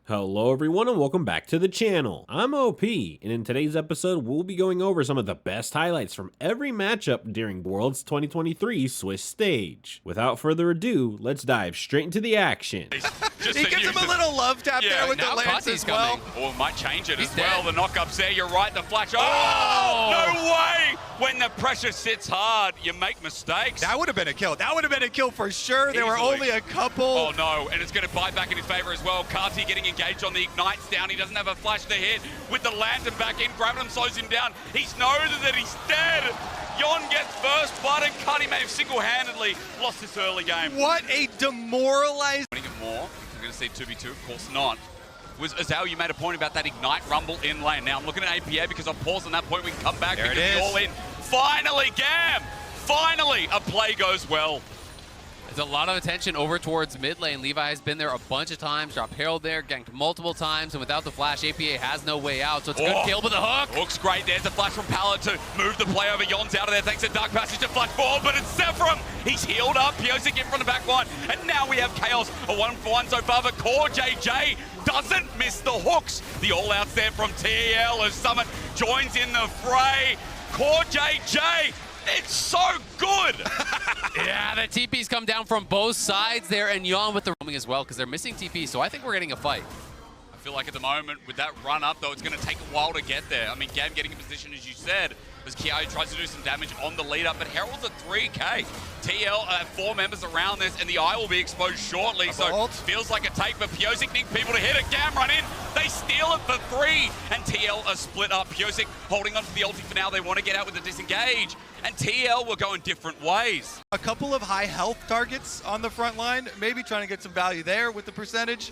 Hello everyone and welcome back to the channel. I'm OP, and in today's episode we'll be going over some of the best highlights from every matchup during Worlds 2023 Swiss stage. Without further ado, let's dive straight into the action. He gives him a little love tap there with the lance as well. Or might change it as well. The knock-up's there, you're right, the flash. Oh, no way! When the pressure sits hard, you make mistakes. That would have been a kill. That would have been a kill for sure. There were only a couple. Oh no, and it's going to bite back in his favor as well. KIA getting engaged on the ignites down. He doesn't have a flash to hit. With the lantern back in, Gravitum slows him down. He knows that he's dead. Yon gets first blood, and KIA may have single-handedly lost this early game. What a demoralized... Winning it more. We're going to see 2v2, of course not. Was Azal, you made a point about that Ignite Rumble in lane. Now I'm looking at APA because I've paused on that point. We can come back there because it's all in. Finally, Gam! Finally, a play goes well. There's a lot of attention over towards mid lane. Levi has been there a bunch of times, dropped Herald there, ganked multiple times, and without the flash, APA has no way out. So it's a good kill with the hook. Looks great. There's a flash from Pallet to move the play over. Yon's out of there thanks to Dark Passage to flash forward, but it's Sephram. He's healed up. Piosik in from the back line, and now we have Chaos. A 1-for-1 so far, but Core JJ doesn't miss the hooks. The all-outs there from TL as Summit joins in the fray. Core JJ, it's so good. Yeah, the TPs come down from both sides there, and Yon with the roaming as well, because they're missing TP, so I think we're getting a fight. I feel like at the moment, with that run up, though, it's going to take a while to get there. I mean, Gam getting in position, as you said, as KIA tries to do some damage on the lead up, but Herald's at 3k. TL have 4 members around this, and the eye will be exposed shortly, so feels like a take, but Piosik needs people to hit it. Gam run in, they steal it for 3, and TL are split up. Piosik holding on to the ulti for now. They want to get out with the disengage, and TL will go in different ways. A couple of high health targets on the front line, maybe trying to get some value there with the percentage.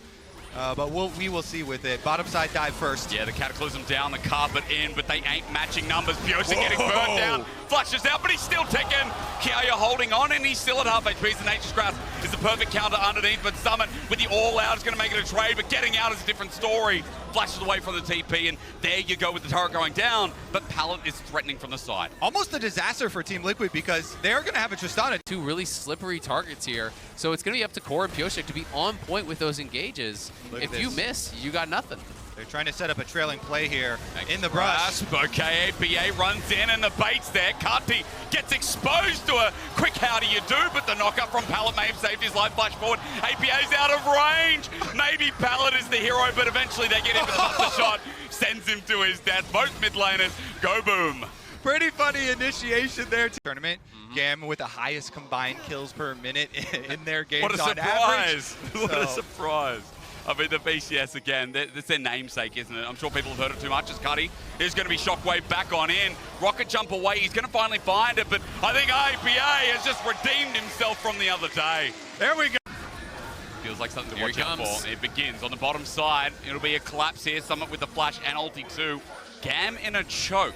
But we will see with it. Bottom side dive first. Yeah, the Cataclysm down, the carpet in, but they ain't matching numbers. Piosik getting burned down, flushes out, but he's still ticking. KIA holding on, and he's still at half HP. The Nature's Grasp is the perfect counter underneath, but Summit with the all-out is going to make it a trade, but getting out is a different story. Flashes away from the TP, and there you go with the turret going down, but Pallet is threatening from the side. Almost a disaster for Team Liquid because they're going to have a Tristana. 2 really slippery targets here, so it's going to be up to Core and Piosik to be on point with those engages. If you miss, you got nothing. They're trying to set up a trailing play here in the brush. Okay, APA runs in and the bait's there. KIA gets exposed to a quick how do you do, but the knockup from Pallet may have saved his life. Flash forward, APA's out of range. Maybe Pallet is the hero, but eventually they get him for the buster shot. Sends him to his death. Both mid laners go boom. Pretty funny initiation there. Tournament. Gam with the highest combined kills per minute in their games on average. What a surprise. What a surprise. I mean, the BCS again, that's their namesake, isn't it? I'm sure people have heard it too much as KIA is going to be Shockwave back on in. Rocket jump away, he's going to finally find it, but I think APA has just redeemed himself from the other day. There we go. Feels like something to watch out for. It begins on the bottom side. It'll be a collapse here, Summit with the flash and ulti too. Gam in a choke.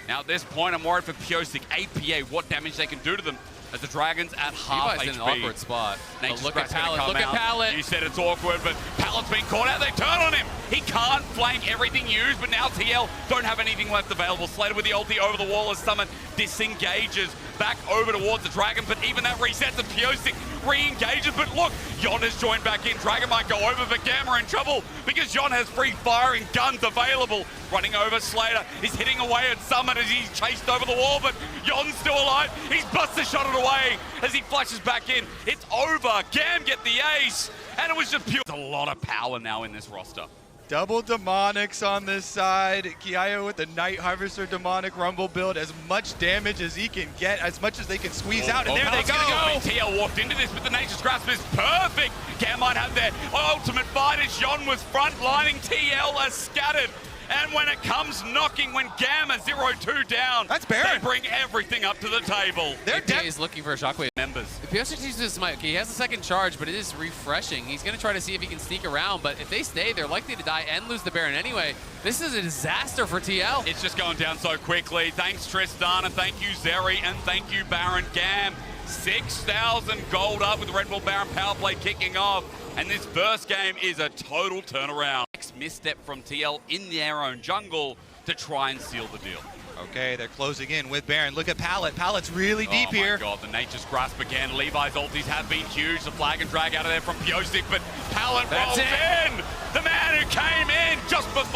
Now at this point, I'm worried for Piosik, APA, what damage they can do to them. As the Dragon's at half Levi's HP. in an awkward spot. Look at Pallet, look at Pallet. You said it's awkward, but Pallet's been caught out. They turn on him. He can't flank everything used, but now TL don't have anything left available. Slater with the ulti over the wall as Summit disengages back over towards the Dragon, but even that resets and Piosik re-engages. But look, Yon has joined back in. Dragon might go over, but Gamma in trouble because Yon has free firing guns available. Running over Slater, he's hitting away at Summit as he's chased over the wall, but Yon's still alive. He's busted shot it away as he flashes back in. It's over. Gam get the ace, and it was just pure. There's a lot of power now in this roster. Double demonics on this side. KIA with the Night Harvester demonic rumble build, as much damage as he can get, as much as they can squeeze out, and there they go. TL walked into this, but the Nature's Grasp is perfect. Gam might have their ultimate fight as Yon was frontlining. TL are scattered. And when it comes knocking, when Gamma 0-2 down, that's Baron. They bring everything up to the table. APA is looking for a shockwave. Members. Piosik uses his mic. He has a second charge, but it is refreshing. He's going to try to see if he can sneak around, but if they stay, they're likely to die and lose the Baron anyway. This is a disaster for TL. It's just going down so quickly. Thanks, Tristan, and thank you, Zeri, and thank you, Baron. Gam, 6,000 gold up with Red Bull Baron power play kicking off. And this first game is a total turnaround. Next misstep from TL in their own jungle to try and seal the deal. Okay, they're closing in with Baron. Look at Pallet. Pallet's really deep here. Oh my god, the Nature's Grasp again. Levi's ultis have been huge. The flag and drag out of there from Piosik, but Pallet rolls in. The man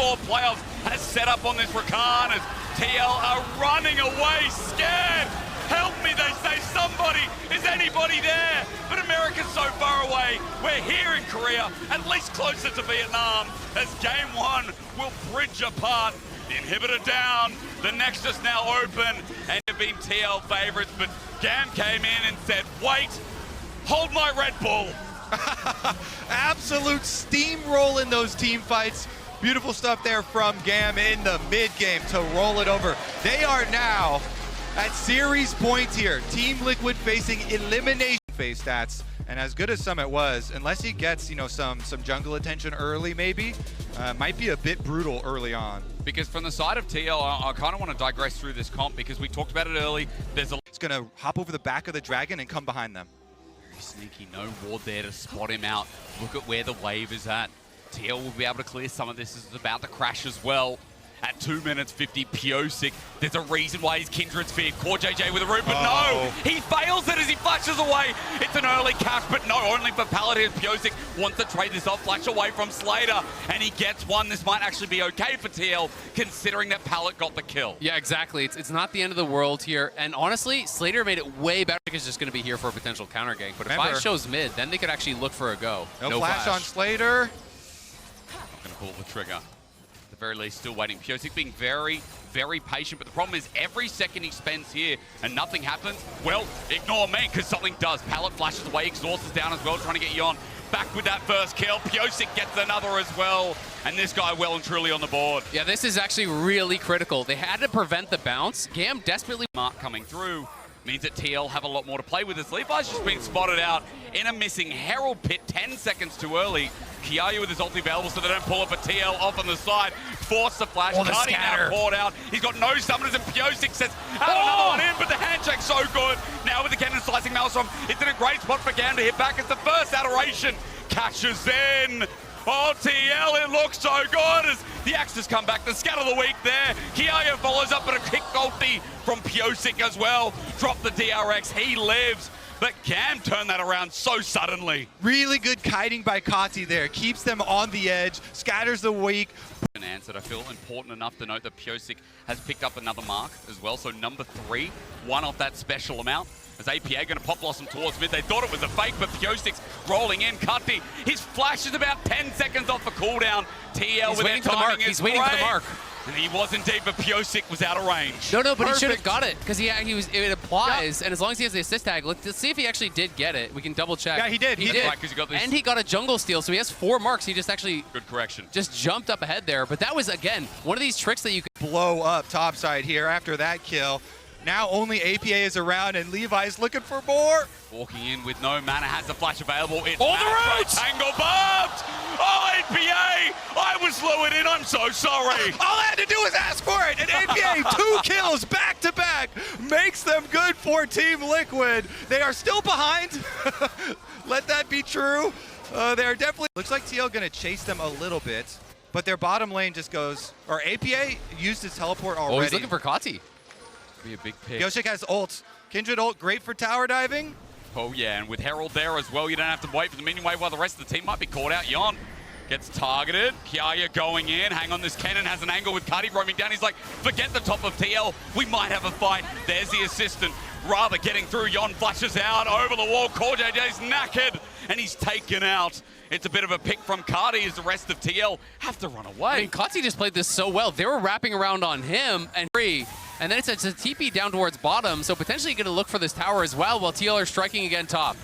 before playoffs has set up on this Rakan as TL are running away scared. Help me, they say. Somebody, is anybody there? But America's so far away. We're here in Korea, at least closer to Vietnam, as game one will bridge apart. The inhibitor down, the Nexus now open, and have been TL favorites, but Gam came in and said, wait, hold my Red Bull. Absolute steamroll in those team fights. Beautiful stuff there from Gam in the mid game to roll it over. They are now at series points here. Team Liquid facing elimination phase stats. And as good as Summit was, unless he gets, you know, some jungle attention early maybe, might be a bit brutal early on. Because from the side of TL, I kind of want to digress through this comp because we talked about it early. There's a It's gonna hop over the back of the dragon and come behind them. very sneaky, no ward there to spot him out. Look at where the wave is at. TL will be able to clear some of this as it's about to crash as well. At 2 minutes 50, Piosic, there's a reason why he's Kindred's feared. Core JJ with a root, but no! He fails it as he flashes away. It's an early catch, but no, only for Paladin. Piosic wants to trade this off, flash away from Slater, and he gets one. This might actually be okay for TL, considering that Pallet got the kill. Yeah, exactly. It's not the end of the world here. And honestly, Slater made it way better. He's just going to be here for a potential counter gank. But if I shows mid, then they could actually look for a go. No flash on Slater. Not going to pull the trigger. At the very least, still waiting. Piosic being very, very patient, but the problem is every second he spends here and nothing happens, well, ignore me, because something does. Pallet flashes away, Exhaust is down as well, trying to get Yon back with that first kill. Piosic gets another as well, and this guy well and truly on the board. Yeah, this is actually really critical. They had to prevent the bounce. Gam desperately... Mark coming through means that TL have a lot more to play with. This Levi's just been spotted out in a missing Herald pit 10 seconds too early. KIA with his ulti available so they don't pull it for TL off on the side. Force the flash. Cardi now poured out. He's got no summoners and Piosic says, another one in, but the handshake's so good. Now with the cannon slicing Maelstrom, it's in a great spot for Gam to hit back. It's the first adoration. Catches in. Oh, TL, it looks so good as the Axes come back. The scat of the week there. KIA follows up with a kick ulti from Piosic as well. Drop the DRX, he lives. But Gam turned that around so suddenly. Really good kiting by Kati there. Keeps them on the edge, scatters the weak. Answered. I feel important enough to note that Piosic has picked up another mark as well. So number 3, one off that special amount. As APA going to pop blossom towards mid. They thought it was a fake, but Piosic's rolling in. Cutty, his flash is about 10 seconds off the cooldown. TL with that timing is He's waiting for the mark. And he was indeed, but Piosic was out of range. No, but he should have got it because it applies, and as long as he has the assist tag, let's see if he actually did get it. We can double check. Yeah, he did. He did. Right, he got and he got a jungle steal, so he has 4 marks. He just actually good correction. Just jumped up ahead there, but that was again one of these tricks that you could blow up topside here after that kill. Now only APA is around, and Levi's looking for more. Walking in with no mana, has the flash available. It's all the routes! Tangle bumped! Oh, APA! I was lured in, I'm so sorry. All I had to do was ask for it, and APA 2 kills back to back makes them good for Team Liquid. They are still behind. Let that be true. They are definitely... Looks like TL gonna chase them a little bit, but their bottom lane just goes... Or APA used his teleport already. Oh, he's looking for Kati. Be a big pick. Piosic has ult. Kindred ult, great for tower diving. Oh yeah, and with Herald there as well, you don't have to wait for the minion wave while the rest of the team might be caught out. Yon gets targeted. KIA going in. Hang on, this cannon has an angle with Cuddy roaming down. He's like, forget the top of TL. We might have a fight. There's the assistant. Rather getting through. Yon flashes out over the wall. Core JJ's knackered, and he's taken out. It's a bit of a pick from Cardi as the rest of TL have to run away. I mean, Kati just played this so well. They were wrapping around on him and free. And then it's a TP down towards bottom, so potentially going to look for this tower as well while TL are striking again top.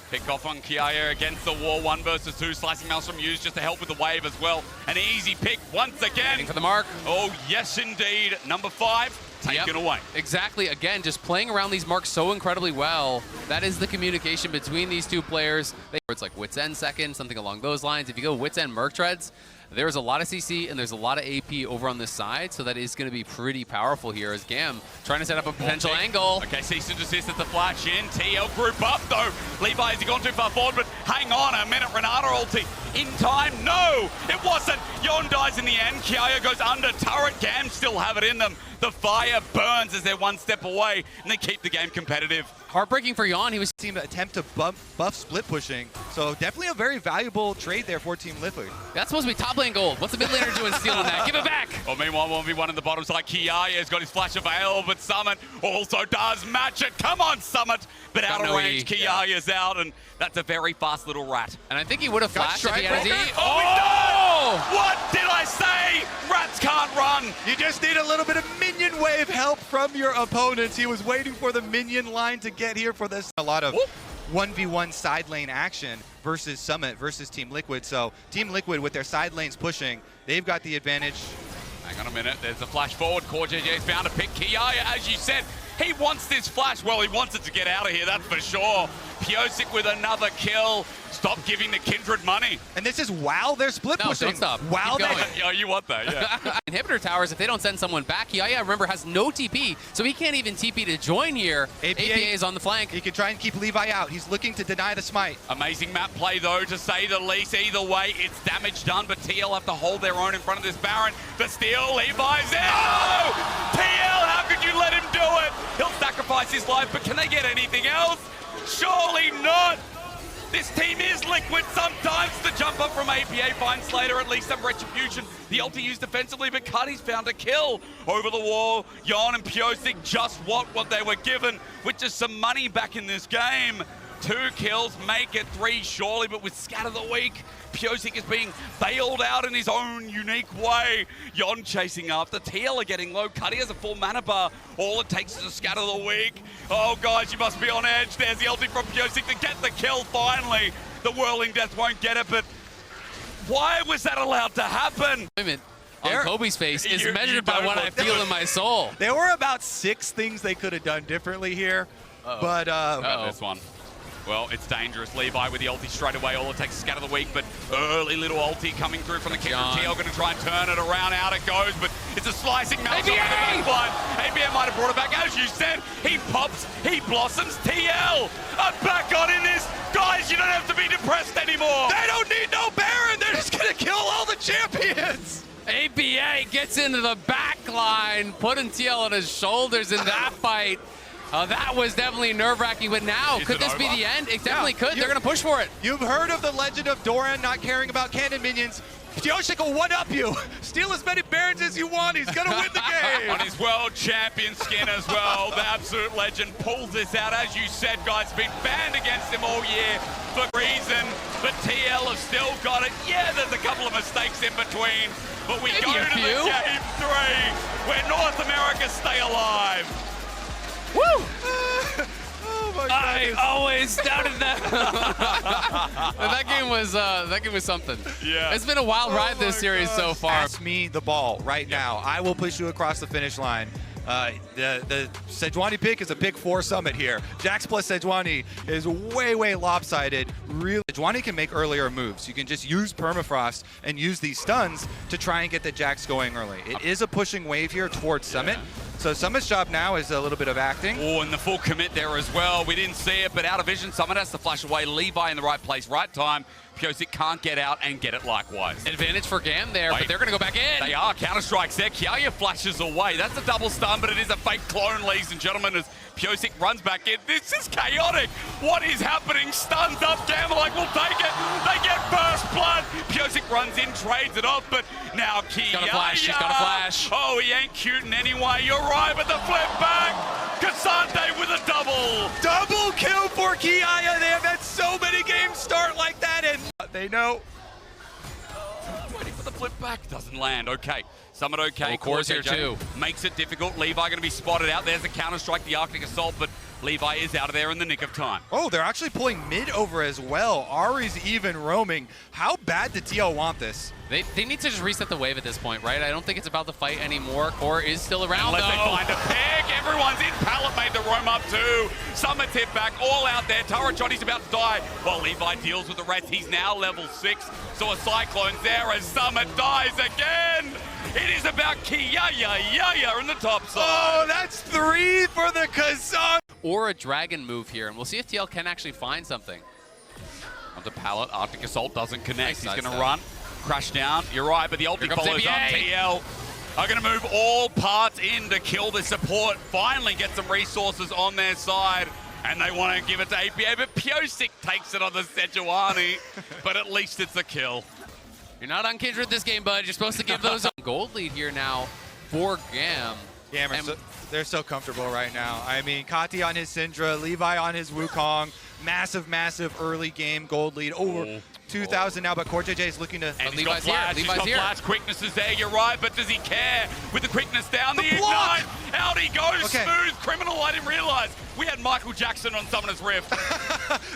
Pick off on KIA against the wall, 1 versus 2. Slicing Maelstrom used just to help with the wave as well. An easy pick once again. Waiting for the mark. Oh, yes, indeed. Number 5, taken away. Exactly. Again, just playing around these marks so incredibly well. That is the communication between these two players. It's like Wits End second, something along those lines. If you go Wits End Merc Treads, there's a lot of CC and there's a lot of AP over on this side, so that is going to be pretty powerful here as Gam trying to set up a potential angle. Okay, cease and desist at the flash in. TL group up though. Levi, has he gone too far forward? But hang on a minute, Renata ulti in time. No, it wasn't. Yon dies dies in the end. KIA goes under turret. Gam still have it in them. The fire burns as they're one step away, and they keep the game competitive. Heartbreaking for Yon. He was Team attempt to buff split pushing. So definitely a very valuable trade there for Team Liquid. That's supposed to be top lane gold. What's the mid laner doing stealing that? Give it back. Well, meanwhile, 1v1 in the bottom side. KIA's got his flash available, but Summit also does match it. Come on, Summit. But out of range, KIA's out, and that's a very fast little rat. And I think he would have flashed if he had his E. Oh, he does! What did I say? Rats can't run. You just need a little bit of minion wave help from your opponents. He was waiting for the minion line to get here for this. A lot of 1v1 side lane action versus Summit versus Team Liquid. So Team Liquid with their side lanes pushing, they've got the advantage. Hang on a minute. There's a flash forward. CoreJJ's bound to pick KIA, as you said. He wants this flash. Well, he wants it to get out of here, that's for sure. Pyosik with another kill. Stop giving the Kindred money. And this is while they're split pushing. Don't stop. While Keep they going. Oh, you want that, yeah. Inhibitor towers, if they don't send someone back, KIA, remember, has no TP, so he can't even TP to join here. APA is on the flank. He can try and keep Levi out. He's looking to deny the smite. Amazing map play, though, to say the least. Either way, it's damage done, but TL have to hold their own in front of this Baron. The steal, Levi's in. Oh! TL, how could you let him do it? He'll sacrifice his life, but can they get anything else? Surely not. This team is Liquid. Sometimes the jump up from APA finds Slater at least some retribution. The ulti used defensively, but Cuddy's found a kill over the wall. Yon and Pyosik just what they were given, which is some money back in this game. 2 kills make it 3 surely, but with Scatter the Weak, Pyosik is being bailed out in his own unique way. Yon chasing after. TL are getting low. Cuddy has a full mana bar. All it takes is a Scatter the Weak. Oh, guys, you must be on edge. There's the ulti from Pyosik to get the kill finally. The Whirling Death won't get it, but why was that allowed to happen? On Kobe's face is measured by what I feel in my soul. There were about 6 things they could have done differently here, but this one. Well, it's dangerous. Levi with the ulti straight away. All it takes is Scatter the Weak, but early little ulti coming through from the Kindred. TL going to try and turn it around. Out it goes, but it's a slicing melt. ABM might have brought it back. As you said, he pops, he blossoms. TL are back on in this. Guys, you don't have to be depressed anymore. They don't need no Baron. They're just going to kill all the champions. APA gets into the back line, putting TL on his shoulders in that fight. That was definitely nerve-wracking, but now, could this be the end? It definitely could. They're going to push for it. You've heard of the legend of Doran not caring about cannon minions. Pyosik will one-up you. Steal as many Barons as you want. He's going to win the game. On his world champion skin as well. The absolute legend pulls this out. As you said, guys, been banned against him all year for reason. But TL have still got it. Yeah, there's a couple of mistakes in between. But we go to the game 3 where North America stay alive. Woo! Oh my I always doubted that. that game was something. Yeah. It's been a wild ride this series so far. Pass me the ball right now. I will push you across the finish line. The Sejuani pick is a pick 4 Summit here. Jax plus Sejuani is way lopsided. Really, Sejuani can make earlier moves. You can just use Permafrost and use these stuns to try and get the Jax going early. It is a pushing wave here towards Summit. So Summit's job now is a little bit of acting. Oh, and the full commit there as well. We didn't see it, but out of vision, Summit has to flash away. Levi in the right place, right time. Pyosik can't get out and get it likewise. Advantage for Gam there, but they're going to go back in. They are. Counter-strikes there. KIA flashes away. That's a double stun, but it is a fake clone, ladies and gentlemen, as Pyosik runs back in. This is chaotic. What is happening? Stuns up. Gam like, we'll take it. They get first blood. Pyosik runs in, trades it off, but now KIA. He's got a flash. He's got a flash. Oh, he ain't cute in any way. You're right, but the flip back. Cassante with a double. Double kill for KIA. They have had so many games start like that, and they know. Waiting for the flip back. Doesn't land. Okay. Summit okay. Oh, Core's here too. Makes it difficult. Levi going to be spotted out. There's a counter-strike, the Arctic Assault, but Levi is out of there in the nick of time. Oh, they're actually pulling mid over as well. Ari's even roaming. How bad did TL want this? They need to just reset the wave at this point, right? I don't think it's about the fight anymore. Core is still around, Unless they find a pick. Everyone's in. Pallet made the roam up too. Summit's hit back. All out there. Turret Johnny's about to die. While Levi deals with the rest. He's now level 6. So a Cyclone's there as Summit dies again. It is about KIA in the top side. Oh, that's 3 for the Kazan. Or a dragon move here, and we'll see if TL can actually find something. Onto Pallet. Arctic Assault doesn't connect. Nice He's going to stuff. run. crash down. You're right, but the ulti follows up. APA. TL are going to move all parts in to kill the support, finally get some resources on their side, and they want to give it to APA, but Piosik takes it on the Sejuani, but at least it's a kill. You're not on Kindred this game, bud. You're supposed to give those a gold lead here now for GAM. Yeah, they're so comfortable right now. I mean, Kati on his Syndra, Levi on his Wukong. Massive early game gold lead. Over 2,000 now, but Core JJ is looking to... And he's Levi's got flash, here. he's got Levi's flash, quickness is there, you're right, but does he care? With the quickness down, the block! ignite, out he goes, smooth, criminal, I didn't realize. We had Michael Jackson on Summoner's Rift.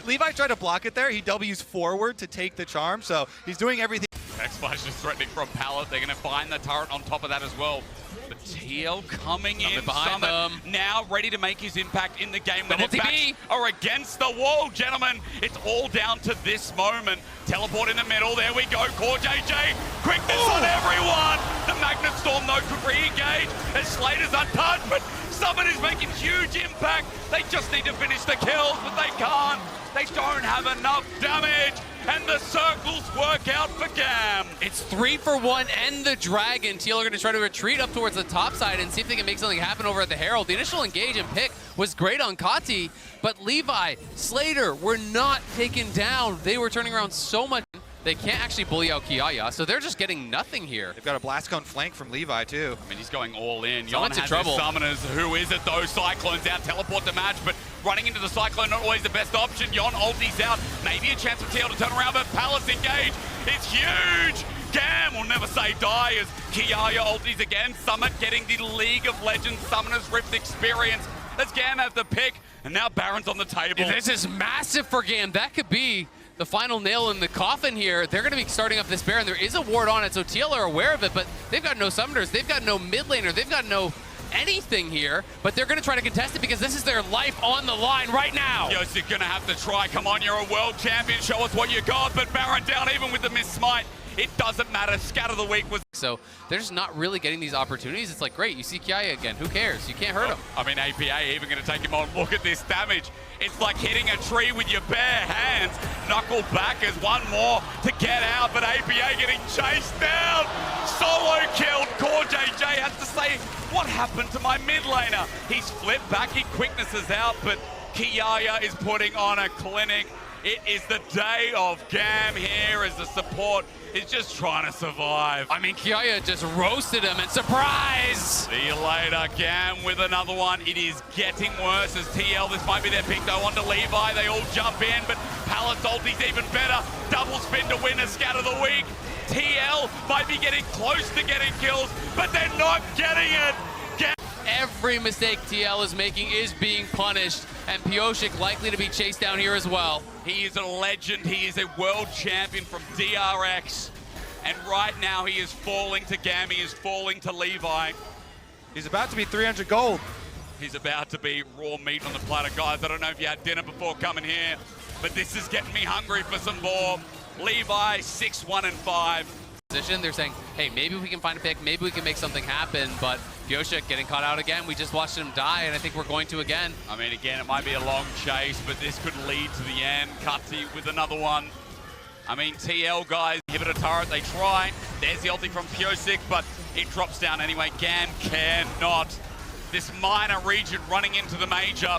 Levi tried to block it there. He W's forward to take the charm, so he's doing everything. X-Flash is threatening from Pallet, they're gonna find the turret on top of that as well. But TL coming in, behind them. Now ready to make his impact in the game. When Double their backs TP. are against the wall, gentlemen. It's all down to this moment. Teleport in the middle, there we go. Core JJ, quickness on everyone. The Magnet Storm though could re-engage as Slater's untouched, but Summon is making huge impact. They just need to finish the kills, but they can't. They don't have enough damage. And the circles work out for GAM. It's 3 for 1 and the Dragon. TL are going to try to retreat up towards the top side and see if they can make something happen over at the Herald. The initial engage and pick was great on Kati, but Levi, Slater were not taken down. They were turning around so much. They can't actually bully out KIA, so they're just getting nothing here. They've got a blast cone flank from Levi, too. I mean, he's going all in. Yon Someone's in has trouble. his summoners. Who is it, though? Cyclone's out. Teleport to match, but running into the Cyclone, not always the best option. Yon ulti's out. Maybe a chance for TL to turn around, but Palace engage. It's huge. GAM will never say die as KIA ultis again. Summit getting the League of Legends Summoners Rift experience. As GAM have the pick, and now Baron's on the table. This is massive for GAM. That could be the final nail in the coffin here. They're going to be starting up this Baron. There is a ward on it, so TL are aware of it, but they've got no summoners. They've got no mid laner. They've got no anything here, but they're going to try to contest it because this is their life on the line right now. Yosik gonna have to try. Come on, you're a world champion. Show us what you got. But Baron down even with the miss smite. It doesn't matter. Scatter the weak was... So they're just not really getting these opportunities. It's like, great, you see KIA again. Who cares? You can't hurt him. I mean, APA even gonna take him on. Look at this damage. It's like hitting a tree with your bare hands. Knuckle back as one more to get out, but APA getting chased down. Solo killed. Core JJ has to say, what happened to my mid laner? He's flipped back, he quickness is out, but KIA is putting on a clinic. It is the day of GAM here as the support is just trying to survive. I mean, KIA just roasted him, and surprise! See you later, GAM with another one. It is getting worse as TL, this might be their pick though, onto Levi. They all jump in, but Palace ulti's even better. Double spin to win a scatter the weak. TL might be getting close to getting kills, but they're not getting it. Every mistake TL is making is being punished, and Piosik likely to be chased down here as well. He is a legend. He is a world champion from DRX. And right now he is falling to GAM. He is falling to Levi. He's about to be 300 gold. He's about to be raw meat on the platter. Guys, I don't know if you had dinner before coming here, but this is getting me hungry for some more. Levi, 6-1-5. They're saying, hey, maybe we can find a pick, maybe we can make something happen, but Piosik getting caught out again. We just watched him die, and I think we're going to again. I mean, again, it might be a long chase, but this could lead to the end. Cutty with another one. I mean, TL guys, give it a turret, they try. There's the ulti from Piosik, but it drops down anyway. GAM cannot. This minor region running into the major.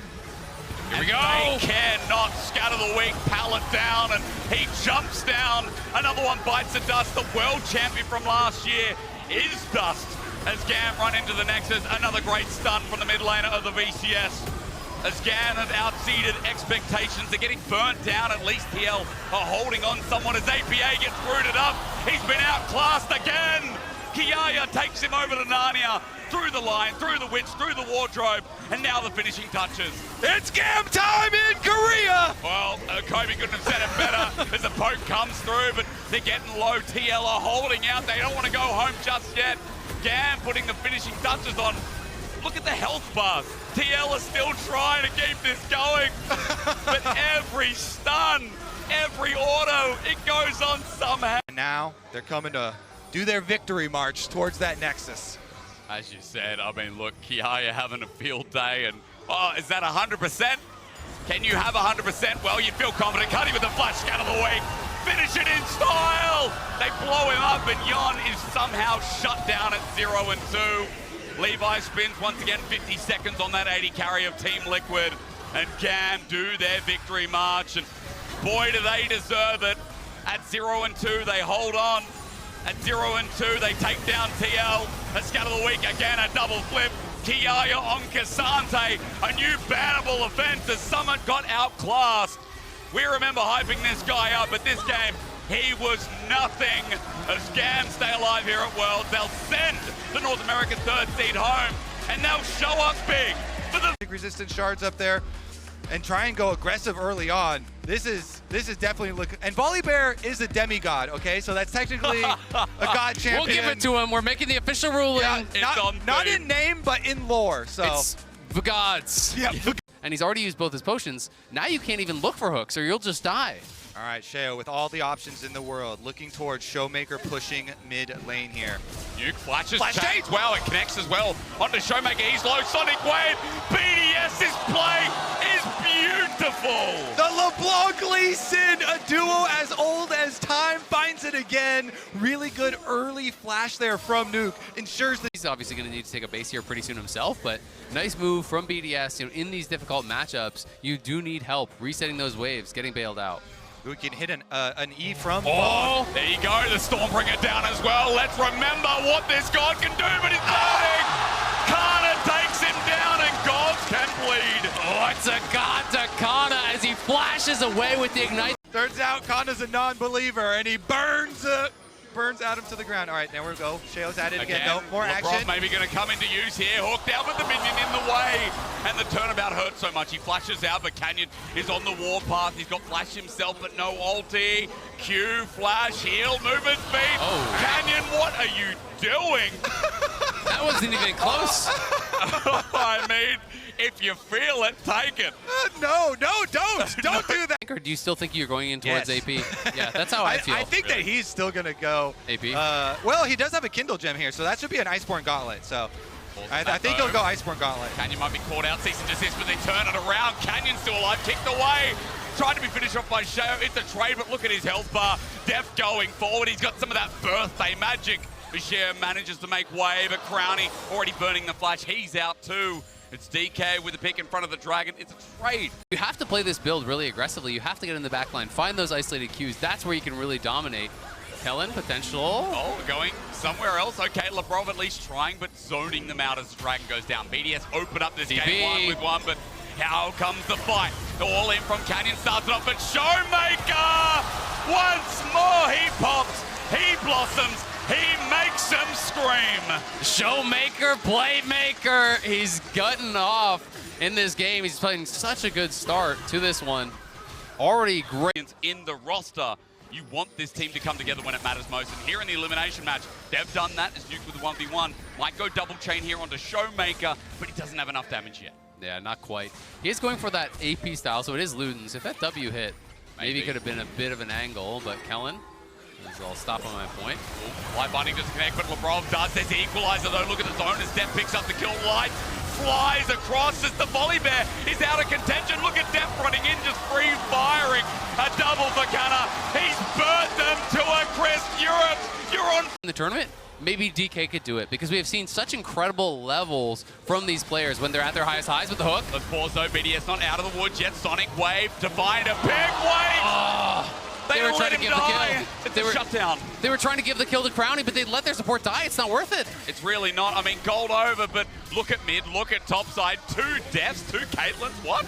Here we go. They cannot scatter the weak. Pallet down, and he jumps down. Another one bites the dust. The world champion from last year is dust. As GAM run into the Nexus, another great stun from the mid laner of the VCS. As GAM have outseeded expectations, they're getting burnt down. At least TL are holding on someone as APA gets rooted up. He's been outclassed again. KIA takes him over to Narnia, through the line, through the witch, through the wardrobe, and now the finishing touches. It's GAM time in Korea! Well, Kobe couldn't have said it better as the poke comes through, but they're getting low. TL are holding out. They don't want to go home just yet. GAM putting the finishing touches on. Look at the health bars. TL are still trying to keep this going, but every stun, every auto, it goes on somehow. Now they're coming to do their victory march towards that Nexus. As you said, I mean, look, KIA having a field day, and oh, is that 100%? Can you have 100%? Well, you feel confident. Cuddy with the flash scatter the weak. finish it in style. They blow him up, and Yon is somehow shut down at 0-2. Levi spins once again, 50 seconds on that 80 carry of Team Liquid, and GAM do their victory march, and boy, do they deserve it. At 0-2, they hold on. At 0-2, they take down TL. A scat of the week, again, a double flip. KIA on Cassante, a new bannable offense as Summit got outclassed. We remember hyping this guy up, but this game, he was nothing. As GAM stay alive here at Worlds, they'll send the North American third seed home, and they'll show up big for the resistance shards up there and try and go aggressive early on. This is definitely look. And Volibear is a demigod, okay? So that's technically a god champion. We'll give it to him. We're making the official ruling. Yeah, not in name, but in lore. So it's the gods. Yeah. And he's already used both his potions. Now you can't even look for hooks, or you'll just die. All right, Sheo, with all the options in the world, looking towards Showmaker pushing mid lane here. Nuke flashes change. Wow, it connects as well. Onto Showmaker, he's low. Sonic Wave. BDS's play is beautiful. The LeBlanc Lee Sin, a duo as old as time, finds it again. Really good early flash there from Nuke. Ensures that he's obviously going to need to take a base here pretty soon himself, but nice move from BDS. You know, in these difficult matchups, you do need help resetting those waves, getting bailed out. We can hit an E from Oh, there you go. The Stormbringer down as well. Let's remember what this god can do, but he's burning. Kana takes him down, and gods can bleed. Oh, it's a god to Kana as he flashes away with the ignite. Turns out Kana's a non-believer, and he burns Adam to the ground. All right, now we go. Sheo's at it again. No more action. Maybe going to come into use here. Hooked out with the minion in the way. And the turnabout hurts so much. He flashes out, but Canyon is on the warpath. He's got flash himself, but no ulti. Q, flash, heal, movement speed. Oh. Canyon, what are you doing? That wasn't even close. I mean, if you feel it, take it. No, don't do that. Or do you still think you're going in towards Yes. AP? Yeah, that's how I feel. I think that he's still going to go. AP? Well, he does have a Kindle gem here, so that should be an Iceborne Gauntlet. So I think he'll go Iceborne Gauntlet. Canyon might be caught out, cease and desist, but they turn it around. Canyon's still alive, kicked away. Trying to be finished off by Sheo. It's a trade, but look at his health bar. Def going forward. He's got some of that birthday magic. Sheo manages to make way, but Crownie already burning the flash. He's out too. It's DK with the pick in front of the Dragon. It's a trade. You have to play this build really aggressively. You have to get in the back line, find those isolated Qs. That's where you can really dominate. Kellen, potential. Oh, going somewhere else. Okay, Labrov at least trying, but zoning them out as the Dragon goes down. BDS open up this game 1-1, but how comes the fight? All in from Canyon, starts it off, but Showmaker! Once more he pops, he blossoms, he makes them scream. Showmaker, playmaker. He's gutting off in this game. He's playing such a good start to this one. Already great. In the roster, you want this team to come together when it matters most. And here in the elimination match, they've done that as Nuke with the 1v1. Might go double chain here onto Showmaker, but he doesn't have enough damage yet. Yeah, not quite. He is going for that AP style, so it is Ludens. If that W hit, maybe could have been a bit of an angle, but Kellen, I'll stop on my point. Light Binding doesn't connect, but Labrov does. There's the equalizer though. Look at the zone as Def picks up the kill. Light flies across as the Volibear is out of contention. Look at Def running in, just free firing. A double for Kana. He's burnt them to a crisp. Europe, you're on. In the tournament, maybe DK could do it because we have seen such incredible levels from these players when they're at their highest highs with the hook. Let's pause though. BDS not out of the woods yet. Sonic Wave to find a big wave. Oh. They were trying to give the kill. It's a shutdown. They were trying to give the kill to Crownie, but they let their support die. It's not worth it. It's really not. I mean, gold over, but look at mid, look at top side. 2 deaths, 2 Caitlyn's. What?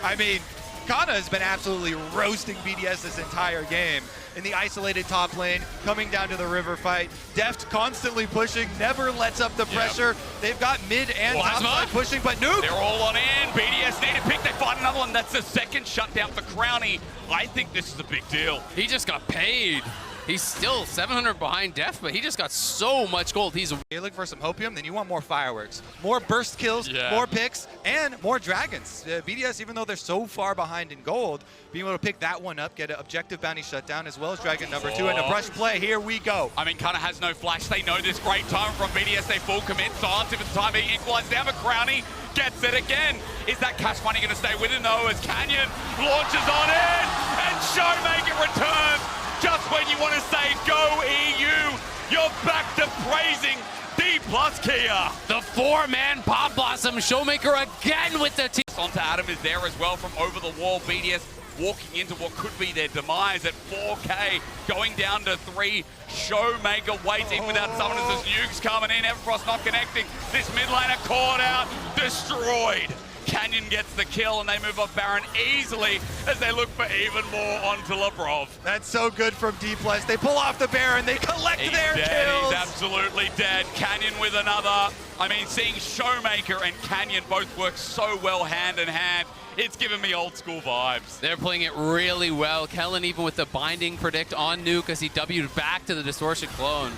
I mean, Kana has been absolutely roasting BDS this entire game. In the isolated top lane, coming down to the river fight. Deft constantly pushing, never lets up the pressure. They've got mid and top side pushing, but Nuke! They're all on in. BDS need a pick. They find another one. That's the second shutdown for Crownie. I think this is a big deal. He just got paid. He's still 700 behind Def, but he just got so much gold. He's You're looking for some hopium, then you want more fireworks. More burst kills, more picks, and more dragons. BDS, even though they're so far behind in gold, being able to pick that one up, get an objective bounty shutdown, as well as dragon number 2, and a brush play. Here we go. I mean, Kana has no flash. They know this great time from BDS. They full commit. Silence if it's time. He equalizes down, but Crownie gets it again. Is that cash money going to stay with him, though, as Canyon launches on in, and Showmaker returns. Just when you want to say go EU, you're back to praising Dplus KIA. The four-man Pop Blossom Showmaker again with the team. Onto Adam is there as well from over the wall. BDS walking into what could be their demise at 4K, going down to 3. Showmaker waits in without summoners as Nukes coming in. Everfrost not connecting. This mid laner caught out, destroyed. Canyon gets the kill and they move off Baron easily as they look for even more onto Lebrov. That's so good from Dplus. They pull off the Baron, they collect their kills. He's absolutely dead. Canyon with another. I mean, seeing Showmaker and Canyon both work so well hand in hand, it's giving me old school vibes. They're playing it really well. Kellen, even with the binding predict on Nuke as he W'd back to the Distortion clone,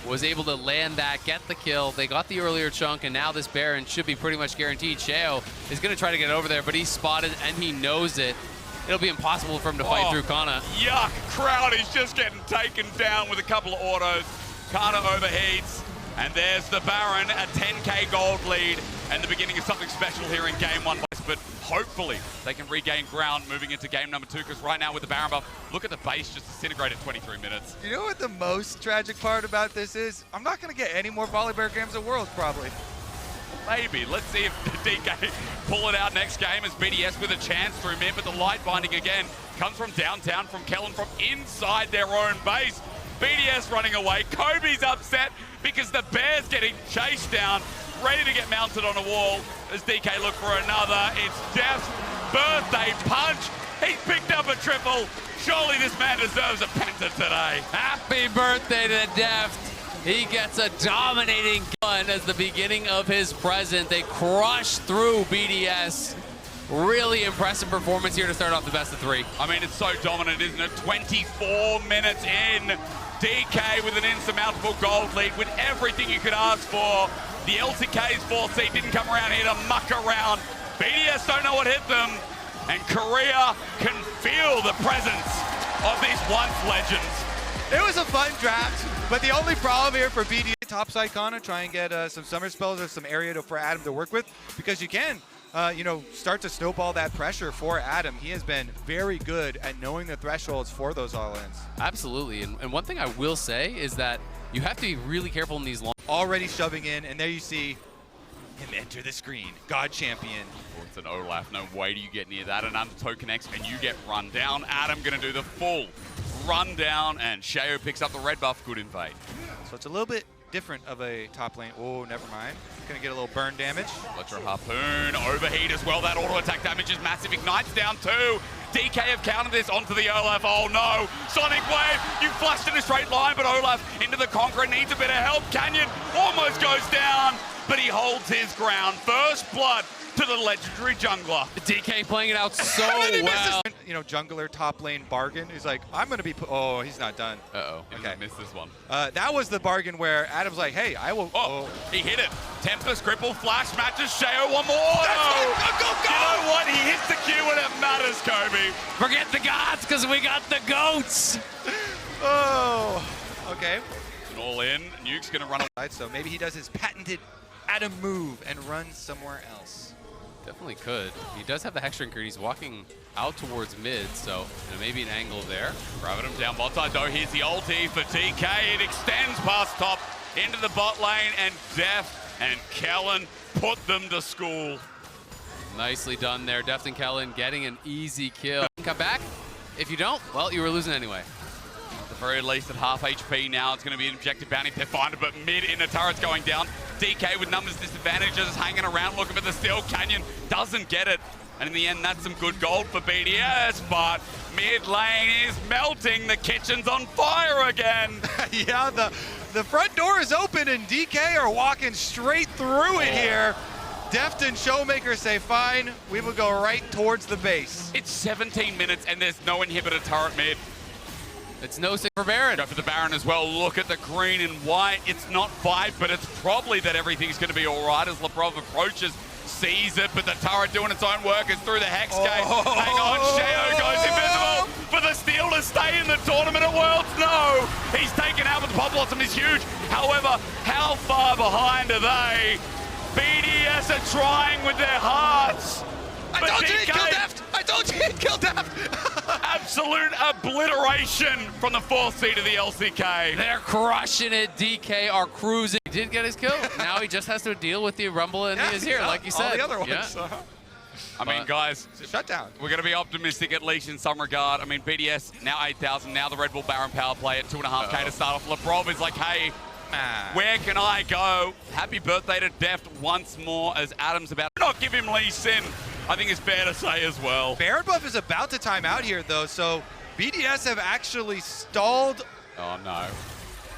was able to land that, get the kill. They got the earlier chunk, and now this Baron should be pretty much guaranteed. Sheo is going to try to get over there, but he's spotted, and he knows it. It'll be impossible for him to fight through Kana. Yuck, Crowd is just getting taken down with a couple of autos. Kana overheats, and there's the Baron, a 10k gold lead, and the beginning of something special here in game 1. But hopefully they can regain ground moving into game number 2, because right now with the Baron buff, look at the base just disintegrate at 23 minutes. You know what the most tragic part about this is? I'm not going to get any more Volibear games at Worlds, probably. Maybe. Let's see if DK pull it out next game as BDS with a chance through mid, but the light binding again comes from downtown, from Kellen, from inside their own base. BDS running away. Kobe's upset because the Bear's getting chased down, ready to get mounted on a wall as DK look for another. It's Def's birthday punch. He's picked up a triple. Surely this man deserves a penta today. Happy birthday to Deft. He gets a dominating gun as the beginning of his present. They crush through BDS. Really impressive performance here to start off the best of 3. I mean, it's so dominant, isn't it? 24 minutes in. DK with an insurmountable gold lead with everything you could ask for. The LCK's 4th seed didn't come around here to muck around. BDS don't know what hit them. And Korea can feel the presence of these once legends. It was a fun draft, but the only problem here for BDS, topside Kana, try and get some summer spells or some area for Adam to work with, because you can, start to snowball that pressure for Adam. He has been very good at knowing the thresholds for those all-ins. Absolutely, and one thing I will say is that you have to be really careful in these long. Already shoving in, and there you see him enter the screen. God Champion. Oh, it's an Olaf. No way do you get near that. And Undertow connects, and you get run down. Adam going to do the full run down, and Sheo picks up the red buff. Good invade. So it's a little bit different of a top lane. Oh, never mind. Gonna get a little burn damage. Electro Harpoon, overheat as well. That auto attack damage is massive. Ignites down too. DK have countered this onto the Olaf. Oh no. Sonic Wave, you flashed in a straight line, but Olaf into the Conqueror needs a bit of help. Canyon almost goes down, but he holds his ground. First blood to the legendary jungler. DK playing it out so well. Jungler top lane bargain. He's like, I'm going to be... Oh, he's not done. Uh-oh. Okay. Missed this one. That was the bargain where Adam's like, hey, I will... Oh, he hit it. Tempest, cripple, flash, matches, Sheo, one more. Go, go, go! You know what? He hits the Q when it matters, Kobe. Forget the gods, because we got the goats. Oh, okay. And all in. Nuke's going to run away. So maybe he does his patented Adam move and runs somewhere else. Definitely could. He does have the Hex Drinker. He's walking out towards mid, so maybe an angle there. Grabbing him down bot side though. Here's the ulti for DK. It extends past top into the bot lane, and Def and Kellen put them to school. Nicely done there. Deft and Kellen getting an easy kill. Come back. If you don't, well, you were losing anyway. At the very least at half HP now. It's going to be an objective bounty Pathfinder, but mid in the turret's going down. DK with numbers disadvantages, hanging around looking for the steal. Canyon doesn't get it. And in the end, that's some good gold for BDS, but mid lane is melting. The kitchen's on fire again. Yeah, the front door is open and DK are walking straight through it here. Deft and Showmaker say, fine, we will go right towards the base. It's 17 minutes and there's no inhibitor turret mid. It's no sick for Baron. Go for the Baron as well. Look at the green and white. It's not fight, but it's probably that everything's going to be all right as Lebrov approaches. Sees it, but the turret doing its own work is through the Hex Gate. Hang on, Sheo goes invisible for the steal to stay in the tournament at Worlds. No, he's taken out with the Pop Blossom is huge. However, how far behind are they? BDS are trying with their hearts. I told you to kill Deft! I told OG killed Dap. Absolute obliteration from the 4th seed of the LCK. They're crushing it. DK are cruising. He did get his kill. Now he just has to deal with the Rumble and he is here, like you said. All the other ones. Yeah. I mean, guys, It's a shutdown. we're going to be optimistic at least in some regard. I mean, BDS now 8,000. Now the Red Bull Baron power play at 2.5K to start off. Lebrov is like, hey, where can I go? Happy birthday to Deft once more as Adam's about to not give him Lee Sin. I think it's fair to say as well. Baron buff is about to time out here, though, so BDS have actually stalled. Oh, no.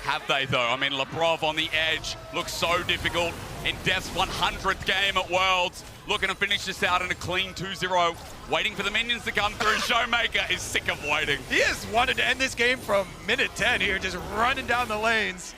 Have they, though? I mean, Lebrov on the edge looks so difficult in Death's 100th game at Worlds. Looking to finish this out in a clean 2-0. Waiting for the minions to come through. Showmaker is sick of waiting. He has wanted to end this game from minute 10 here, just running down the lanes.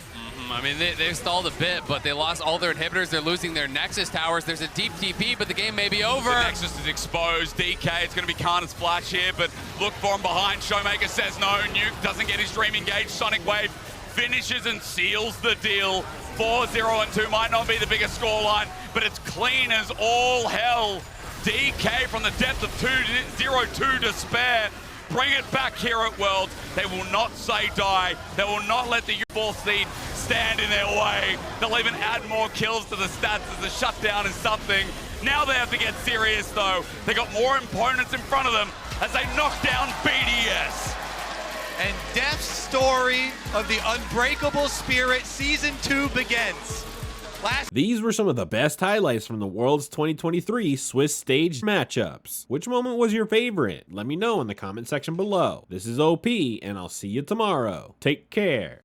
I mean, they've stalled a bit, but they lost all their inhibitors. They're losing their Nexus towers. There's a deep TP, but the game may be over. The Nexus is exposed. DK, it's going to be Karna's flash here, but look for him behind. Showmaker says no. Nuke doesn't get his dream engaged. Sonic Wave finishes and seals the deal. 4-0 and 2 might not be the biggest scoreline, but it's clean as all hell. DK from the depth of 2-0-2 to spare. Bring it back here at Worlds. They will not say die. They will not let the 4th seed stand in their way. They'll even add more kills to the stats as the shutdown is something. Now they have to get serious though. They got more opponents in front of them as they knock down BDS. And Def's story of the unbreakable spirit season 2 begins. These were some of the best highlights from the World's 2023 Swiss stage matchups. Which moment was your favorite? Let me know in the comment section below. This is OP, and I'll see you tomorrow. Take care.